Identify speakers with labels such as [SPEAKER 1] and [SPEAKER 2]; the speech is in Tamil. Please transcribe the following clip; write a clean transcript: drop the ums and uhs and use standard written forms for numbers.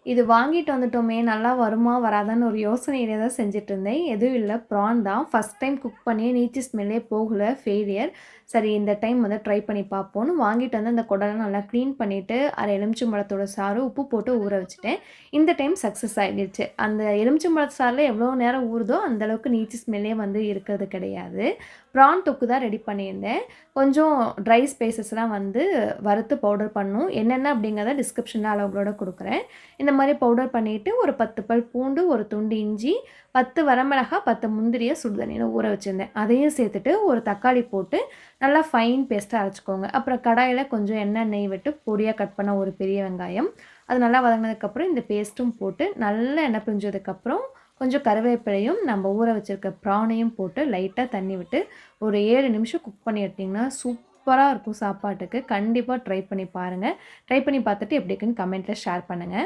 [SPEAKER 1] இது வாங்கிட்டு வந்துட்டோமே! நல்லா வருமா? வராதான்னு ஒரு யோசனையிலே தான் செஞ்சுட்டுருந்தேன். எதுவும் இல்ல. ப்ரான் தான். ஃபர்ஸ்ட் டைம் குக் பண்ணி நீச்சு ஸ்மெல்லே போகல. ஃபெயிலியர். சரி இந்த டைம் வந்து ட்ரை பண்ணி பார்ப்போம்ன்னு வாங்கிட்டு வந்து அந்த குடல்லாம் நல்லா க்ளீன் பண்ணிட்டு, அரை எலுமிச்சம்பழத்தோட சாறு, உப்பு போட்டு ஊற வச்சுட்டேன். இந்த டைம் சக்சஸ் ஆகிடுச்சு. அந்த எலுமிச்சம்பழத்து சாறுல எவ்வளோ நேரம் ஊறுதோ, அந்த அளவுக்கு நீச்சு ஸ்மெல்லே வந்து இருக்கிறது கிடையாது. ப்ரான் தொக்கு தான் ரெடி பண்ணியிருந்தேன். கொஞ்சம் ட்ரை ஸ்பைசஸ்லாம் வந்து வறுத்து பவுடர் பண்ணணும். என்னென்ன அப்படிங்கிறத டிஸ்கிரிப்ஷன்ல அளவுகளோட குடுக்குறேன். இந்த மாரி பவுடர் பண்ணிட்டு, ஒரு 10 பல் பூண்டு, ஒரு துண்டு இஞ்சி, 10 வரமிளகா, 10 முந்திரிய சுடு தண்ணீல ஊற வச்சிருந்தேன். அதையும் சேர்த்துட்டு, ஒரு தக்காளி போட்டு நல்லா ஃபைன் பேஸ்ட்டா அரைச்சுக்கோங்க. அப்புறம் கடாயில கொஞ்சம் எண்ணெய், நெய் விட்டு பொடியா கட் பண்ண ஒரு பெரிய வெங்காயம், அது நல்லா வதங்கினதுக்கப்புறம் இந்த பேஸ்ட்டும் போட்டு நல்லா எண்ணெய் பிரிஞ்சதுக்கப்புறம், கொஞ்சம் கருவேப்பிலையும், நம்ம ஊற வச்சிருக்க ப்ரானையும் போட்டு லைட்டா தண்ணி விட்டு, ஒரு 7 நிமிஷம் குக் பண்ணி எடுத்தீங்கன்னா, சூப்பரா இருக்கும் சாப்பாட்டுக்கு. கண்டிப்பா ட்ரை பண்ணி பாருங்க. ட்ரை பண்ணி பார்த்துட்டு எப்படி இருக்குன்னு கமெண்ட்ல ஷேர் பண்ணுங்க.